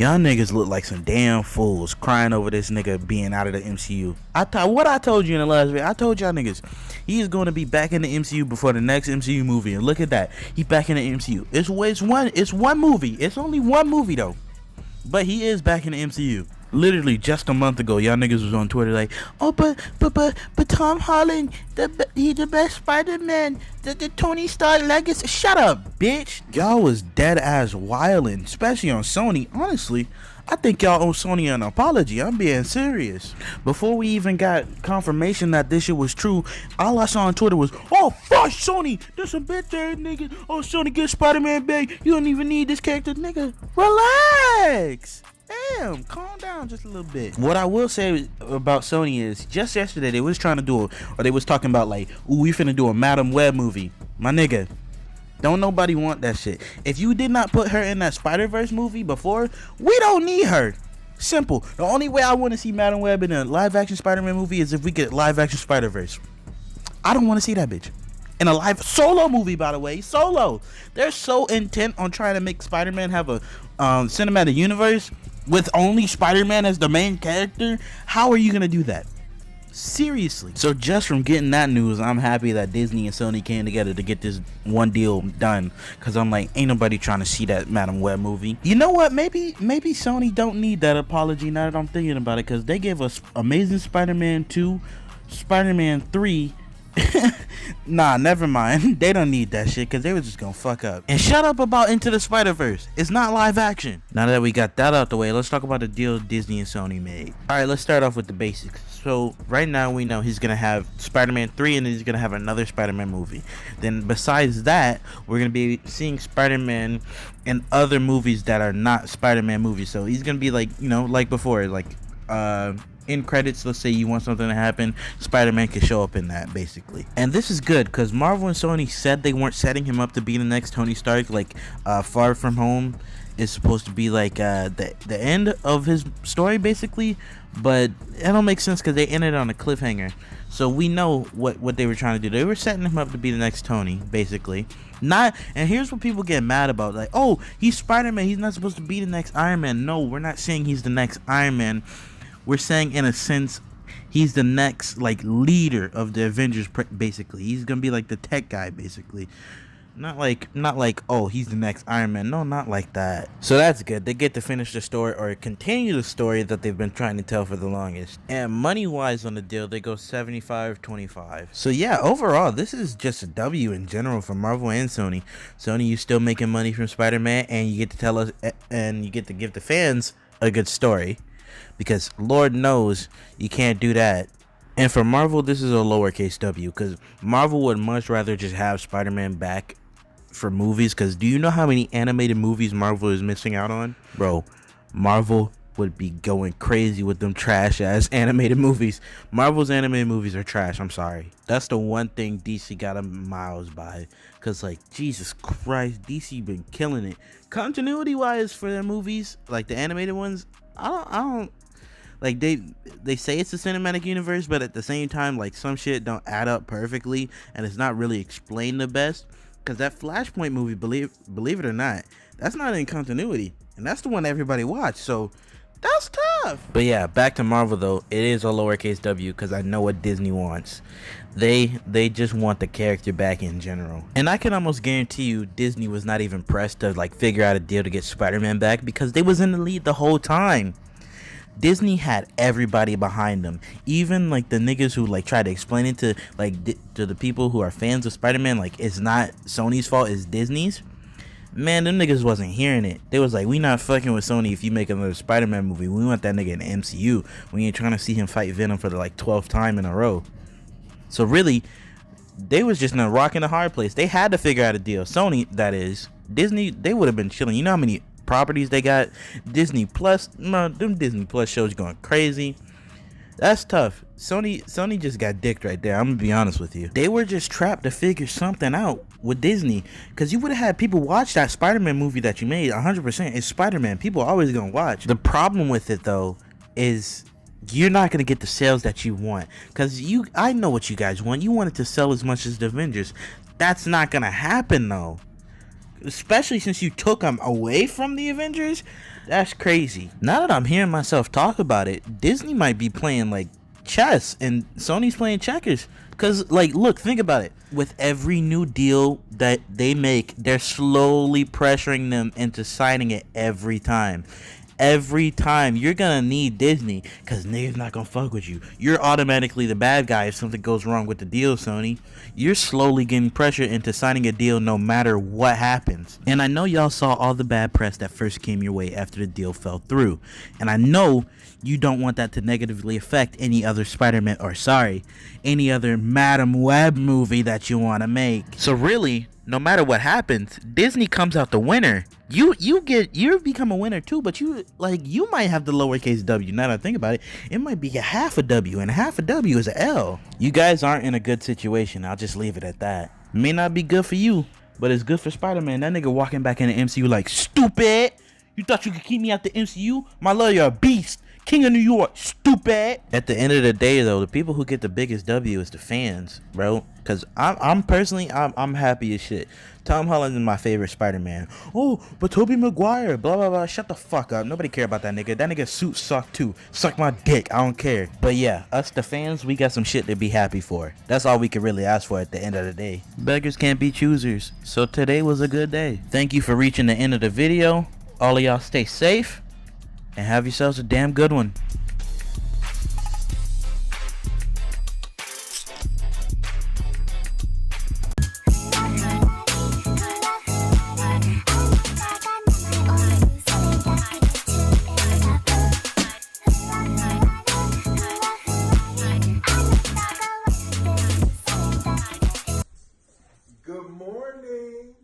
Y'all niggas look like some damn fools crying over this nigga being out of the MCU. What I told you in the last video, I told y'all niggas he is going to be back in the MCU before the next MCU movie, and look at that, he back in the MCU. It's one movie. It's only one movie though, but he is back in the MCU. Literally just a month ago, y'all niggas was on Twitter like, oh, but Tom Holland, he the best Spider-Man, the Tony Stark legacy. Shut up, bitch. Y'all was dead ass wildin', especially on Sony. Honestly, I think y'all owe Sony an apology. I'm being serious. Before we even got confirmation that this shit was true, all I saw on Twitter was, oh, fuck Sony, there's some bitch ass niggas. Oh, Sony, get Spider-Man back. You don't even need this character, nigga. Relax. Damn, calm down just a little bit. What I will say about Sony is, just yesterday they was trying to do they was talking about like, ooh, we finna do a Madam Web movie. My nigga, don't nobody want that shit. If you did not put her in that Spider-Verse movie before, we don't need her. Simple. The only way I want to see Madam Web in a live-action Spider-Man movie is if we get live-action Spider-Verse. I don't want to see that bitch in a live solo movie, by the way. Solo. They're so intent on trying to make Spider-Man have a cinematic universe with only Spider-Man as the main character. How are you gonna do that? Seriously. So just from getting that news, I'm happy that Disney and Sony came together to get this one deal done, because I'm like, ain't nobody trying to see that Madam Web movie. You know what, maybe Sony don't need that apology now that I'm thinking about it, because they gave us Amazing Spider-Man 2, Spider-Man 3. Nah, never mind. They don't need that shit, because they were just gonna fuck up. And shut up about Into the Spider-Verse. It's not live action. Now that we got that out the way, let's talk about the deal Disney and Sony made. Alright, let's start off with the basics. So right now we know he's gonna have Spider-Man 3, and he's gonna have another Spider-Man movie. Then besides that, we're gonna be seeing Spider-Man in other movies that are not Spider-Man movies. So he's gonna be like, you know, like before, like in credits, let's say you want something to happen, Spider-Man can show up in that, basically. And this is good because Marvel and Sony said they weren't setting him up to be the next Tony Stark. Like Far From Home is supposed to be like the end of his story, basically, but it don't make sense because they ended on a cliffhanger. So we know what they were trying to do. They were setting him up to be the next Tony, basically. And here's what people get mad about, like, oh, he's Spider-Man, he's not supposed to be the next Iron Man. No, we're not saying he's the next Iron Man. We're saying, in a sense, he's the next, like, leader of the Avengers, basically. He's gonna be like the tech guy, basically. Not like, oh, he's the next Iron Man. No, not like that. So that's good. They get to finish the story, or continue the story that they've been trying to tell for the longest. And money-wise on the deal, they go 75-25. So yeah, overall, this is just a W in general for Marvel and Sony. Sony, you still making money from Spider-Man, and you get to tell us, and you get to give the fans a good story. Because Lord knows you can't do that. And for Marvel, this is a lowercase W, because Marvel would much rather just have Spider-Man back for movies. Because do you know how many animated movies Marvel is missing out on? Bro, Marvel would be going crazy with them trash ass animated movies. Marvel's animated movies are trash. I'm sorry. That's the one thing DC got them miles by. Because, like, Jesus Christ, DC been killing it. Continuity wise for their movies, like the animated ones, I don't like, they say it's a cinematic universe, but at the same time, like, some shit don't add up perfectly, and it's not really explained the best. Because that Flashpoint movie, believe it or not, that's not in continuity, and that's the one everybody watched. So that's tough. But yeah, back to Marvel though. It is a lowercase W, because I know what Disney wants. They just want the character back in general. And I can almost guarantee you Disney was not even pressed to, like, figure out a deal to get Spider-Man back, because they was in the lead the whole time. Disney had everybody behind them, even like the niggas who like try to explain it to like to the people who are fans of Spider-Man, like it's not Sony's fault, it's Disney's. Man, them niggas wasn't hearing it. They was like, we not fucking with Sony if you make another Spider-Man movie. We want that nigga in the MCU. We ain't trying to see him fight Venom for the like 12th time in a row. So really, they was just in a rock and a hard place. They had to figure out a deal. Sony, that is. Disney, they would have been chilling. You know how many properties they got? Disney Plus, them Disney Plus shows going crazy. That's tough. Sony just got dicked right there. I'm gonna be honest with you. They were just trapped to figure something out with Disney, because you would have had people watch that Spider-Man movie that you made. 100% it's Spider-Man. People are always gonna watch. The problem with it though is you're not gonna get the sales that you want, because I know what you guys want. You want it to sell as much as the Avengers. That's not gonna happen though. especially since you took him away from the Avengers. That's crazy. Now that I'm hearing myself talk about it, Disney might be playing like chess and Sony's playing checkers. Cause like, look, think about it. With every new deal that they make, they're slowly pressuring them into signing it every time. Every time you're gonna need Disney, cause niggas not gonna fuck with you. You're automatically the bad guy if something goes wrong with the deal, Sony. You're slowly getting pressure into signing a deal no matter what happens. And I know y'all saw all the bad press that first came your way after the deal fell through. And I know you don't want that to negatively affect any other Spider-Man, or sorry, any other Madam Web movie that you want to make. So really, no matter what happens, Disney comes out the winner. You become a winner too, but you might have the lowercase W. Now that I think about it, it might be a half a W, and half a W is an L. You guys aren't in a good situation. I'll just leave it at that. May not be good for you, but it's good for Spider-Man. That nigga walking back in the MCU like, stupid. You thought you could keep me out the MCU? My love, you're a beast. King of New York, stupid. At the end of the day, though, the people who get the biggest W is the fans, bro. Cause I'm personally happy as shit. Tom Holland is my favorite Spider-Man. Oh, but Tobey Maguire, blah blah blah. Shut the fuck up. Nobody care about that nigga. That nigga's suit suck too. Suck my dick. I don't care. But yeah, us the fans, we got some shit to be happy for. That's all we can really ask for at the end of the day. Beggars can't be choosers. So today was a good day. Thank you for reaching the end of the video. All of y'all stay safe and have yourselves a damn good one. Good morning.